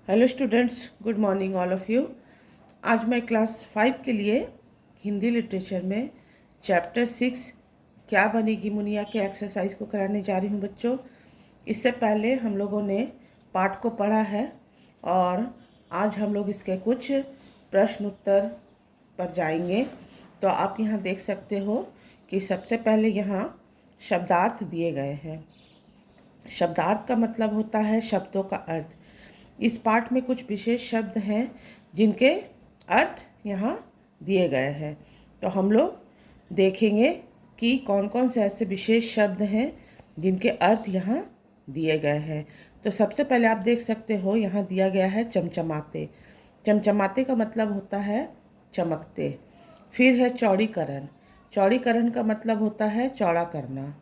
Hello students, good morning all of you. आज मैं class 5 के लिए हिंदी लिटरेचर में चैप्टर 6 क्या बनेगी मुनिया के एक्सरसाइज को कराने जा रही हूँ बच्चों। इससे पहले हम लोगों ने पाठ को पढ़ा है और आज हम लोग इसके कुछ प्रश्न उत्तर पर जाएंगे। तो आप यहाँ देख सकते हो कि सबसे पहले यहाँ शब्दार्थ दिए गए हैं। शब्दार्थ का मतलब होता है शब्दों का अर्थ। इस पाठ में कुछ विशेष शब्द हैं जिनके अर्थ यहाँ दिए गए हैं। तो हम लोग देखेंगे कि कौन कौन से ऐसे विशेष शब्द हैं जिनके अर्थ यहाँ दिए गए हैं। तो सबसे पहले आप देख सकते हो यहाँ दिया गया है चमचमाते। चमचमाते का मतलब होता है चमकते। फिर है चौड़ीकरण। चौड़ीकरण का मतलब होता है चौड़ा करना।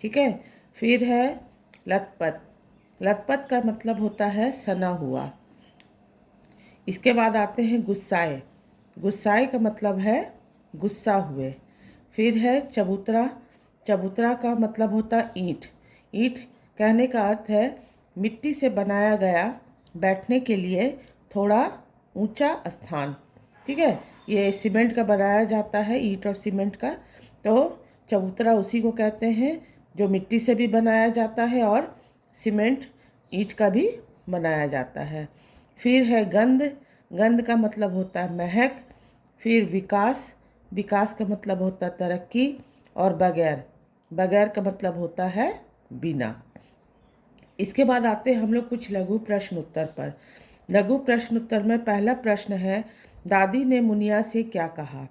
ठीक है। फिर है लतपत। लतपत का मतलब होता है सना हुआ। इसके बाद आते हैं गुस्साए। गुस्साए का मतलब है गुस्सा हुए। फिर है चबूतरा। चबूतरा का मतलब होता है ईंट। ईंट कहने का अर्थ है मिट्टी से बनाया गया बैठने के लिए थोड़ा ऊंचा स्थान। ठीक है। ये सीमेंट का बनाया जाता है, ईंट और सीमेंट का। तो चबूतरा उसी को कहते हैं जो मिट्टी से भी बनाया जाता है और सीमेंट ईंट का भी बनाया जाता है। फिर है गंध। गंध का मतलब होता है महक। फिर विकास। विकास का मतलब होता है तरक्की। और बगैर। बगैर का मतलब होता है बिना। इसके बाद आते हैं हम लोग कुछ लघु प्रश्न उत्तर पर। लघु प्रश्न उत्तर में पहला प्रश्न है दादी ने मुनिया से क्या कहा।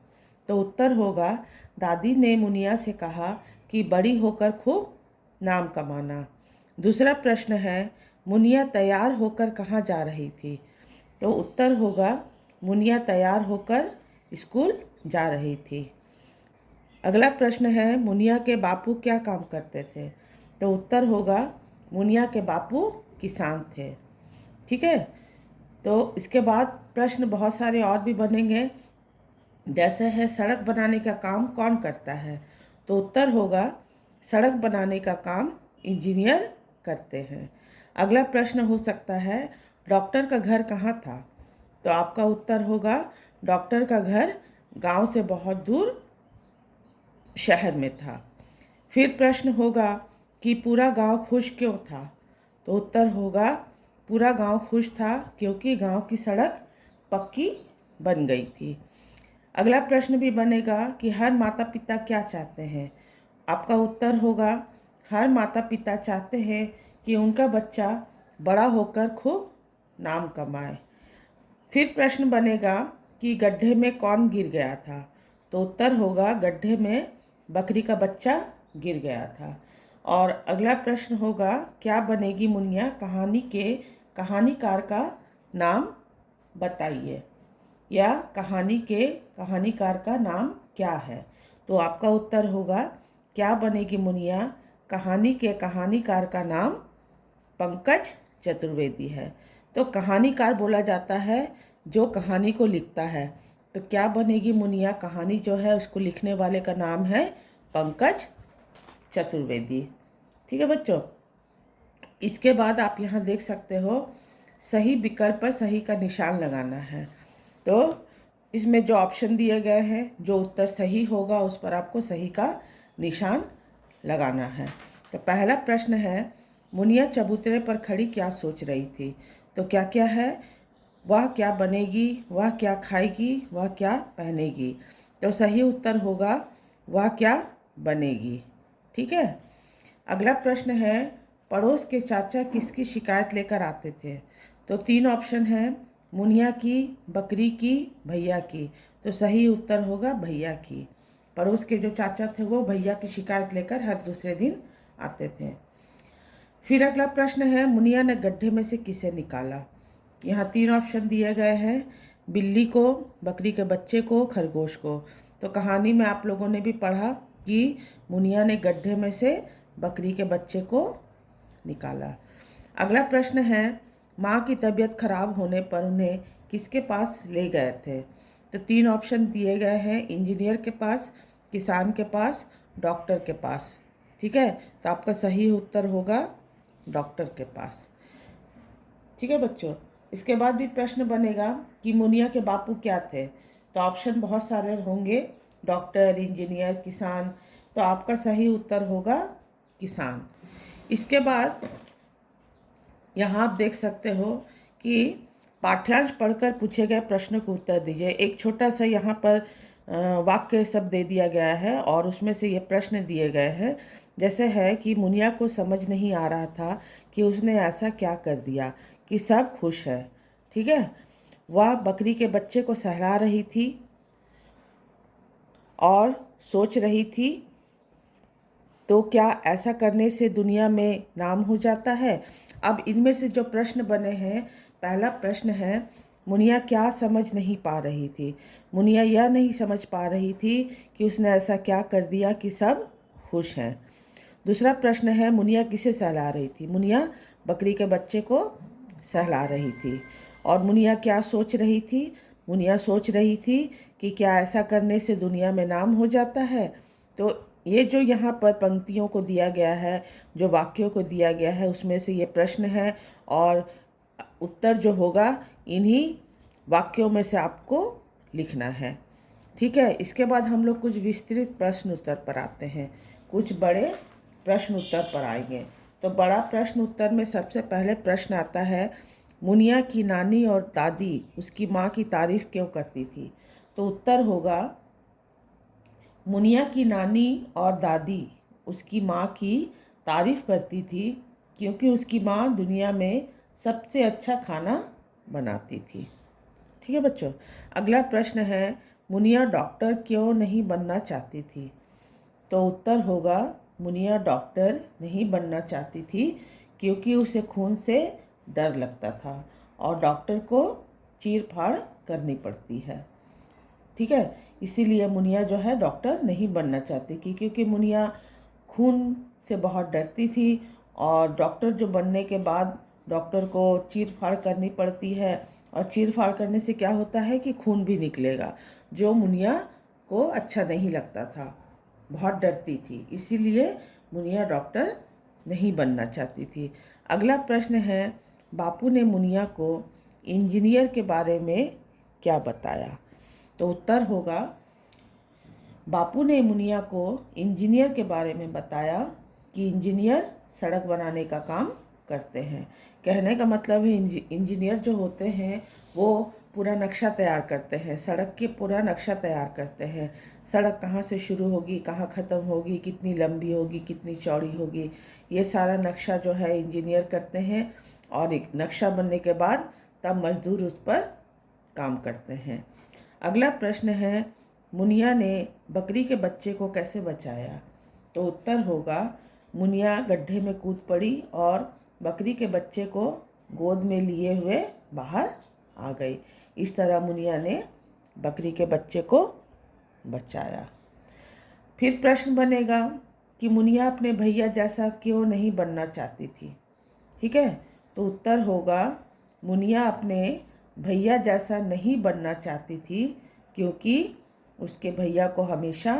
तो उत्तर होगा दादी ने मुनिया से कहा कि बड़ी होकर खूब नाम कमाना। दूसरा प्रश्न है मुनिया तैयार होकर कहाँ जा रही थी। तो उत्तर होगा मुनिया तैयार होकर स्कूल जा रही थी। अगला प्रश्न है मुनिया के बापू क्या काम करते थे। तो उत्तर होगा मुनिया के बापू किसान थे। ठीक है। तो इसके बाद प्रश्न बहुत सारे और भी बनेंगे। जैसे है सड़क बनाने का काम कौन करता है। तो उत्तर होगा सड़क बनाने का काम इंजीनियर करते हैं। अगला प्रश्न हो सकता है डॉक्टर का घर कहाँ था। तो आपका उत्तर होगा डॉक्टर का घर गांव से बहुत दूर शहर में था। फिर प्रश्न होगा कि पूरा गांव खुश क्यों था। तो उत्तर होगा पूरा गांव खुश था क्योंकि गांव की सड़क पक्की बन गई थी। अगला प्रश्न भी बनेगा कि हर माता पिता क्या चाहते हैं। आपका उत्तर होगा हर माता पिता चाहते हैं कि उनका बच्चा बड़ा होकर खूब नाम कमाए। फिर प्रश्न बनेगा कि गड्ढे में कौन गिर गया था। तो उत्तर होगा गड्ढे में बकरी का बच्चा गिर गया था। और अगला प्रश्न होगा क्या बनेगी मुनिया कहानी के कहानीकार का नाम बताइए, या कहानी के कहानीकार का नाम क्या है। तो आपका उत्तर होगा क्या बनेगी मुनिया कहानी के कहानीकार का नाम पंकज चतुर्वेदी है। तो कहानीकार बोला जाता है जो कहानी को लिखता है। तो क्या बनेगी मुनिया कहानी जो है उसको लिखने वाले का नाम है पंकज चतुर्वेदी। ठीक है बच्चों। इसके बाद आप यहाँ देख सकते हो सही विकल्प पर सही का निशान लगाना है। तो इसमें जो ऑप्शन दिए गए हैं जो उत्तर सही होगा उस पर आपको सही का निशान लगाना है। तो पहला प्रश्न है मुनिया चबूतरे पर खड़ी क्या सोच रही थी। तो क्या क्या है वह क्या बनेगी, वह क्या खाएगी, वह क्या पहनेगी। तो सही उत्तर होगा वह क्या बनेगी। ठीक है। अगला प्रश्न है पड़ोस के चाचा किसकी शिकायत लेकर आते थे। तो तीन ऑप्शन है मुनिया की, बकरी की, भैया की। तो सही उत्तर होगा भैया की। पड़ोस के जो चाचा थे वो भैया की शिकायत लेकर हर दूसरे दिन आते थे। फिर अगला प्रश्न है मुनिया ने गड्ढे में से किसे निकाला। यहाँ तीन ऑप्शन दिए गए हैं बिल्ली को, बकरी के बच्चे को, खरगोश को। तो कहानी में आप लोगों ने भी पढ़ा कि मुनिया ने गड्ढे में से बकरी के बच्चे को निकाला। अगला प्रश्न है माँ की तबीयत खराब होने पर उन्हें किसके पास ले गए थे। तो तीन ऑप्शन दिए गए हैं इंजीनियर के पास, किसान के पास, डॉक्टर के पास। ठीक है। तो आपका सही उत्तर होगा डॉक्टर के पास। ठीक है बच्चों। इसके बाद भी प्रश्न बनेगा कि मुनिया के बापू क्या थे। तो ऑप्शन बहुत सारे होंगे, डॉक्टर, इंजीनियर, किसान। तो आपका सही उत्तर होगा किसान। इसके बाद यहाँ आप देख सकते हो कि पाठ्यांश पढ़कर पूछे गए प्रश्न को उत्तर दीजिए। एक छोटा सा यहाँ पर वाक्य सब दे दिया गया है और उसमें से ये प्रश्न दिए गए हैं। जैसे है कि मुनिया को समझ नहीं आ रहा था कि उसने ऐसा क्या कर दिया कि सब खुश है। ठीक है, वह बकरी के बच्चे को सहला रही थी और सोच रही थी, तो क्या ऐसा करने से दुनिया में नाम हो जाता है। अब इनमें से जो प्रश्न बने हैं, पहला प्रश्न है, मुनिया क्या समझ नहीं पा रही थी। मुनिया यह नहीं समझ पा रही थी कि उसने ऐसा क्या कर दिया कि सब खुश हैं। दूसरा प्रश्न है, मुनिया किसे सहला रही थी। मुनिया बकरी के बच्चे को सहला रही थी। और मुनिया क्या सोच रही थी। मुनिया सोच रही थी कि क्या ऐसा करने से दुनिया में नाम हो जाता है। तो ये जो यहाँ पर पंक्तियों को दिया गया है, जो वाक्यों को दिया गया है, उसमें से ये प्रश्न है और उत्तर जो होगा इन्हीं वाक्यों में से आपको लिखना है। ठीक है, इसके बाद हम लोग कुछ विस्तृत प्रश्न उत्तर पर आते हैं, कुछ बड़े प्रश्न उत्तर पर आएंगे। तो बड़ा प्रश्न उत्तर में सबसे पहले प्रश्न आता है, मुनिया की नानी और दादी उसकी माँ की तारीफ क्यों करती थी। तो उत्तर होगा, मुनिया की नानी और दादी उसकी माँ की तारीफ करती थी क्योंकि उसकी माँ दुनिया में सबसे अच्छा खाना बनाती थी। ठीक है बच्चों, अगला प्रश्न है, मुनिया डॉक्टर क्यों नहीं बनना चाहती थी। तो उत्तर होगा, मुनिया डॉक्टर नहीं बनना चाहती थी क्योंकि उसे खून से डर लगता था और डॉक्टर को चीर फाड़ करनी पड़ती है। ठीक है, इसीलिए मुनिया जो है डॉक्टर नहीं बनना चाहती थी, क्योंकि मुनिया खून से बहुत डरती थी और डॉक्टर जो बनने के बाद डॉक्टर को चीर फाड़ करनी पड़ती है और चीर फाड़ करने से क्या होता है कि खून भी निकलेगा, जो मुनिया को अच्छा नहीं लगता था, बहुत डरती थी, इसीलिए मुनिया डॉक्टर नहीं बनना चाहती थी। अगला प्रश्न है, बापू ने मुनिया को इंजीनियर के बारे में क्या बताया। तो उत्तर होगा, बापू ने मुनिया को इंजीनियर के बारे में बताया कि इंजीनियर सड़क बनाने का काम करते हैं। कहने का मतलब है इंजीनियर जो होते हैं वो पूरा नक्शा तैयार करते हैं, सड़क के पूरा नक्शा तैयार करते हैं। सड़क कहाँ से शुरू होगी, कहाँ ख़त्म होगी, कितनी लंबी होगी, कितनी चौड़ी होगी, ये सारा नक्शा जो है इंजीनियर करते हैं। और एक नक्शा बनने के बाद तब मज़दूर उस पर काम करते हैं। अगला प्रश्न है, मुनिया ने बकरी के बच्चे को कैसे बचाया। तो उत्तर होगा, मुनिया गड्ढे में कूद पड़ी और बकरी के बच्चे को गोद में लिए हुए बाहर आ गई। इस तरह मुनिया ने बकरी के बच्चे को बचाया। फिर प्रश्न बनेगा कि मुनिया अपने भैया जैसा क्यों नहीं बनना चाहती थी। ठीक है, तो उत्तर होगा, मुनिया अपने भैया जैसा नहीं बनना चाहती थी क्योंकि उसके भैया को हमेशा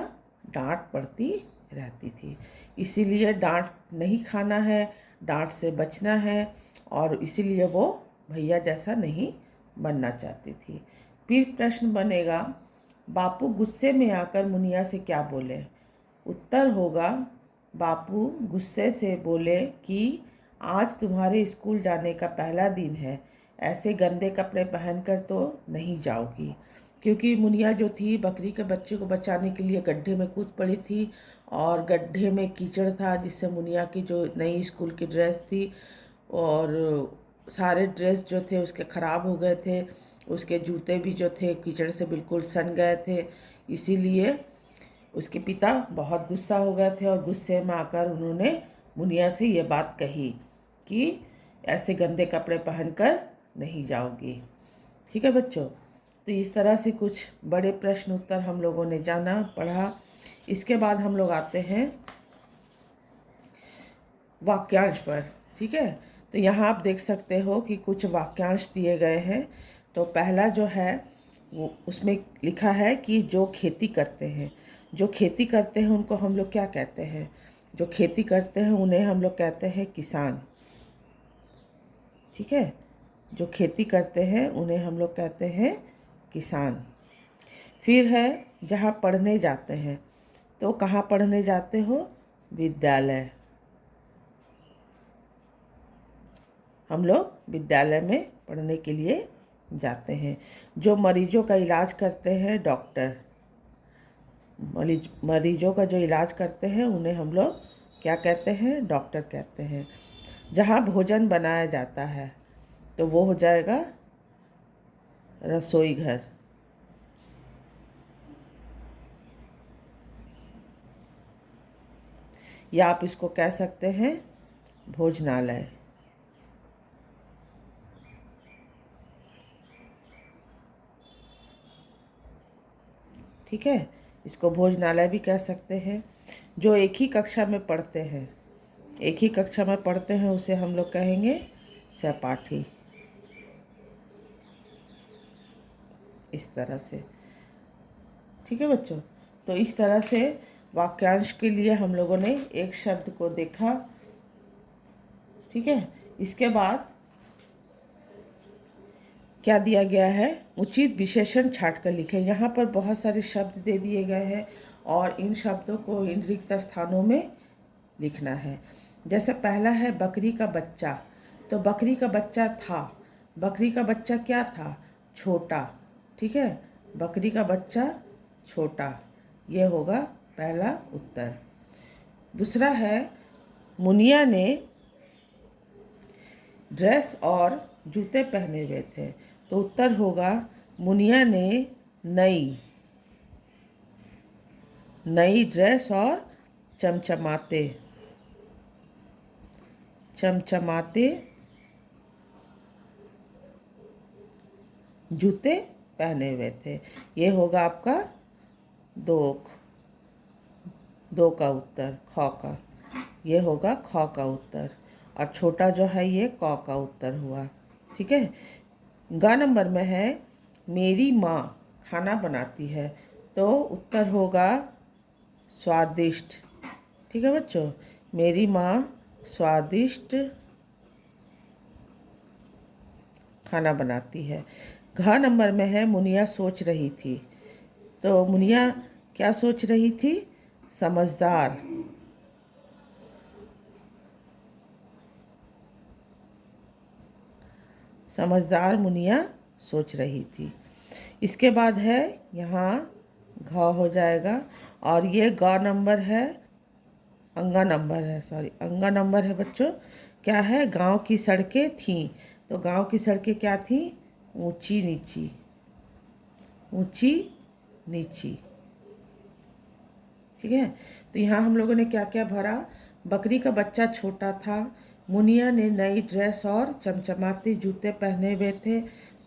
डांट पड़ती रहती थी, इसीलिए डांट नहीं खाना है, डांट से बचना है और इसीलिए वो भैया जैसा नहीं बनना चाहती थी। फिर प्रश्न बनेगा, बापू गुस्से में आकर मुनिया से क्या बोले। उत्तर होगा, बापू गुस्से से बोले कि आज तुम्हारे स्कूल जाने का पहला दिन है, ऐसे गंदे कपड़े पहनकर तो नहीं जाओगी। क्योंकि मुनिया जो थी बकरी के बच्चे को बचाने के लिए गड्ढे में कूद पड़ी थी और गड्ढे में कीचड़ था, जिससे मुनिया की जो नई स्कूल की ड्रेस थी और सारे ड्रेस जो थे उसके ख़राब हो गए थे, उसके जूते भी जो थे कीचड़ से बिल्कुल सन गए थे। इसीलिए उसके पिता बहुत गुस्सा हो गए थे और गुस्से में आकर उन्होंने मुनिया से ये बात कही कि ऐसे गंदे कपड़े पहनकर नहीं जाओगी। ठीक है बच्चों, तो इस तरह से कुछ बड़े प्रश्न उत्तर हम लोगों ने जाना पढ़ा। इसके बाद हम लोग आते हैं वाक्यांश पर। ठीक है, तो यहाँ आप देख सकते हो कि कुछ वाक्यांश दिए गए हैं। तो पहला जो है वो उसमें लिखा है कि जो खेती करते हैं, जो खेती करते हैं उनको हम लोग क्या कहते हैं। जो खेती करते हैं उन्हें हम लोग कहते हैं किसान। ठीक है, जो खेती करते हैं उन्हें हम लोग कहते हैं किसान। फिर है जहाँ पढ़ने जाते हैं, तो कहाँ पढ़ने जाते हो? विद्यालय। हम लोग विद्यालय में पढ़ने के लिए जाते हैं। जो मरीजों का इलाज करते हैं, डॉक्टर। मरीजों का जो इलाज करते हैं उन्हें हम लोग क्या कहते हैं? डॉक्टर कहते हैं। जहाँ भोजन बनाया जाता है तो वो हो जाएगा रसोई घर। या आप इसको कह सकते हैं भोजनालय। ठीक है, इसको भोजनालय भी कह सकते हैं। जो एक ही कक्षा में पढ़ते हैं, एक ही कक्षा में पढ़ते हैं, उसे हम लोग कहेंगे सहपाठी। इस तरह से। ठीक है बच्चों, तो इस तरह से वाक्यांश के लिए हम लोगों ने एक शब्द को देखा। ठीक है, इसके बाद क्या दिया गया है? उचित विशेषण छाट कर लिखें। यहाँ पर बहुत सारे शब्द दे दिए गए हैं और इन शब्दों को इन रिक्त स्थानों में लिखना है। जैसे पहला है बकरी का बच्चा, तो बकरी का बच्चा था। बकरी का बच्चा क्या था? छोटा। ठीक है, बकरी का बच्चा छोटा, ये होगा पहला उत्तर। दूसरा है मुनिया ने ड्रेस और जूते पहने हुए थे, तो उत्तर होगा मुनिया ने नई नई ड्रेस और चमचमाते चमचमाते जूते पहने हुए थे। ये होगा आपका दो का उत्तर, ख का। ये होगा ख का उत्तर। और छोटा जो है ये क का उत्तर हुआ। ठीक है, ग नंबर में है मेरी माँ खाना बनाती है, तो उत्तर होगा स्वादिष्ट। ठीक है बच्चों, मेरी माँ स्वादिष्ट खाना बनाती है। घ नंबर में है मुनिया सोच रही थी, तो मुनिया क्या सोच रही थी? समझदार। समझदार मुनिया सोच रही थी। इसके बाद है यहाँ घ हो जाएगा और ये ग नंबर है, अंगा नंबर है, सॉरी अंगा नंबर है बच्चों। क्या है? गांव की सड़कें थीं, तो गांव की सड़कें क्या थीं? ऊंची नीची, ऊंची नीची। ठीक है, तो यहाँ हम लोगों ने क्या क्या भरा? बकरी का बच्चा छोटा था, मुनिया ने नई ड्रेस और चमचमाते जूते पहने हुए थे,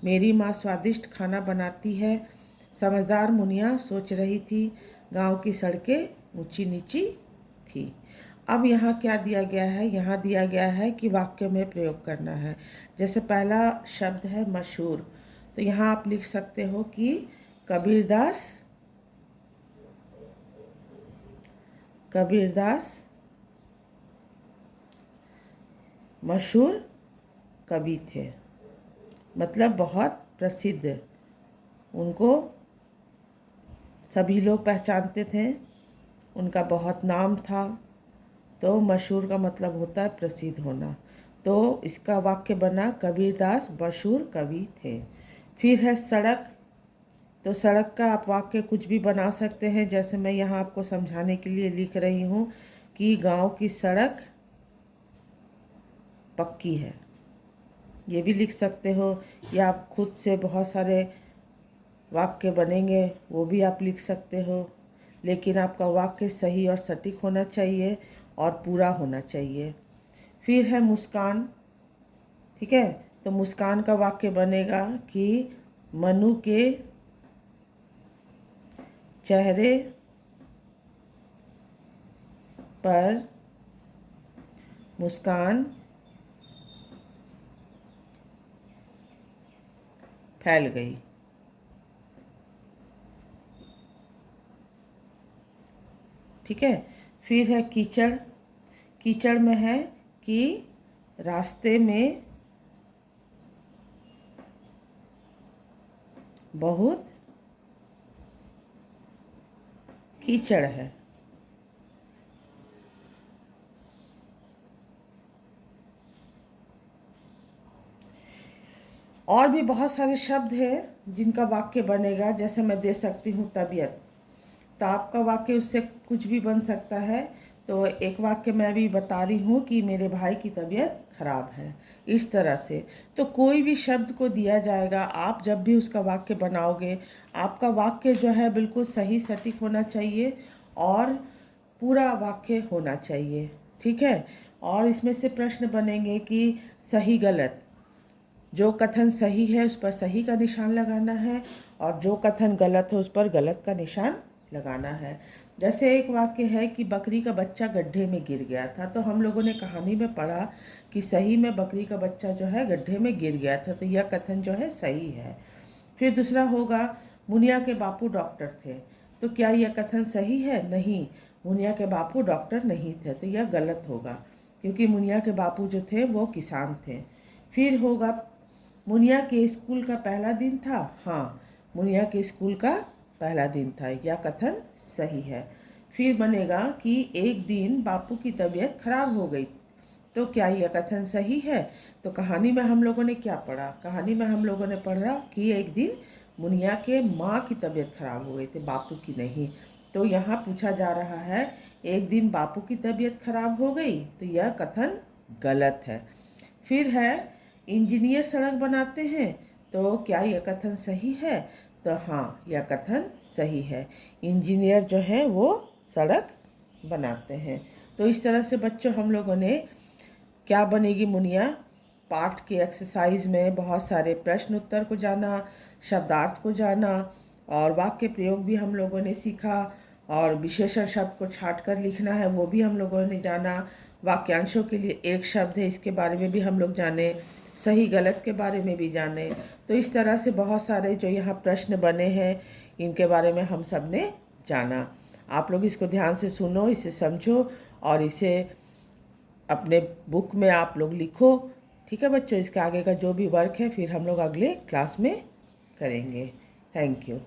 मेरी माँ स्वादिष्ट खाना बनाती है, समझदार मुनिया सोच रही थी, गांव की सड़कें ऊंची नीची थी। अब यहाँ क्या दिया गया है? यहाँ दिया गया है कि वाक्य में प्रयोग करना है। जैसे पहला शब्द है मशहूर, तो यहाँ आप लिख सकते हो कि कबीरदास मशहूर कवि थे, मतलब बहुत प्रसिद्ध। उनको सभी लोग पहचानते थे, उनका बहुत नाम था। तो मशहूर का मतलब होता है प्रसिद्ध होना। तो इसका वाक्य बना कबीरदास मशहूर कवि थे। फिर है सड़क, तो सड़क का आप वाक्य कुछ भी बना सकते हैं। जैसे मैं यहाँ आपको समझाने के लिए लिख रही हूँ कि गांव की सड़क पक्की है, ये भी लिख सकते हो। या आप खुद से बहुत सारे वाक्य बनेंगे, वो भी आप लिख सकते हो। लेकिन आपका वाक्य सही और सटीक होना चाहिए और पूरा होना चाहिए। फिर है मुस्कान। ठीक है, तो मुस्कान का वाक्य बनेगा कि मनु के चेहरे पर मुस्कान फैल गई। ठीक है, फिर है कीचड़। कीचड़ में है कि रास्ते में बहुत कीचड़ है। और भी बहुत सारे शब्द हैं जिनका वाक्य बनेगा, जैसे मैं दे सकती हूँ तबीयत, तो आपका वाक्य उससे कुछ भी बन सकता है। तो एक वाक्य मैं भी बता रही हूँ कि मेरे भाई की तबीयत खराब है, इस तरह से। तो कोई भी शब्द को दिया जाएगा, आप जब भी उसका वाक्य बनाओगे, आपका वाक्य जो है बिल्कुल सही सटीक होना चाहिए और पूरा वाक्य होना चाहिए, ठीक है। और इसमें से प्रश्न बनेंगे कि सही गलत, जो कथन सही है उस पर सही का निशान लगाना है और जो कथन गलत है उस पर गलत का निशान लगाना है। जैसे एक वाक्य है कि बकरी का बच्चा गड्ढे में गिर गया था, तो हम लोगों ने कहानी में पढ़ा कि सही में बकरी का बच्चा जो है गड्ढे में गिर गया था, तो यह कथन जो है सही है। फिर दूसरा होगा मुनिया के बापू डॉक्टर थे, तो क्या यह कथन सही है? नहीं, मुनिया के बापू डॉक्टर नहीं थे, तो यह गलत होगा, क्योंकि मुनिया के बापू जो थे वो किसान थे। फिर होगा मुनिया के स्कूल का पहला दिन था। हाँ, मुनिया के स्कूल का पहला दिन था, यह कथन सही है। फिर बनेगा कि एक दिन बापू की तबीयत खराब हो गई, तो क्या यह कथन सही है? तो कहानी में हम लोगों ने क्या पढ़ा? कहानी में हम लोगों ने पढ़ा कि एक दिन मुनिया के माँ की तबीयत खराब हो गई थी, बापू की नहीं। तो यहाँ पूछा जा रहा है एक दिन बापू की तबीयत खराब हो गई, तो यह कथन गलत है। फिर है इंजीनियर सड़क बनाते हैं, तो क्या यह कथन सही है? तो हाँ, यह कथन सही है, इंजीनियर जो है वो सड़क बनाते हैं। तो इस तरह से बच्चों हम लोगों ने क्या बनेगी मुनिया पाठ के एक्सरसाइज में बहुत सारे प्रश्न उत्तर को जाना, शब्दार्थ को जाना और वाक्य प्रयोग भी हम लोगों ने सीखा, और विशेषण शब्द को छाट कर लिखना है वो भी हम लोगों ने जाना। वाक्यांशों के लिए एक शब्द है, इसके बारे में भी हम लोग जाने, सही गलत के बारे में भी जाने। तो इस तरह से बहुत सारे जो यहाँ प्रश्न बने हैं इनके बारे में हम सब ने जाना। आप लोग इसको ध्यान से सुनो, इसे समझो और इसे अपने बुक में आप लोग लिखो, ठीक है बच्चों। इसके आगे का जो भी वर्क है फिर हम लोग अगले क्लास में करेंगे। Thank you.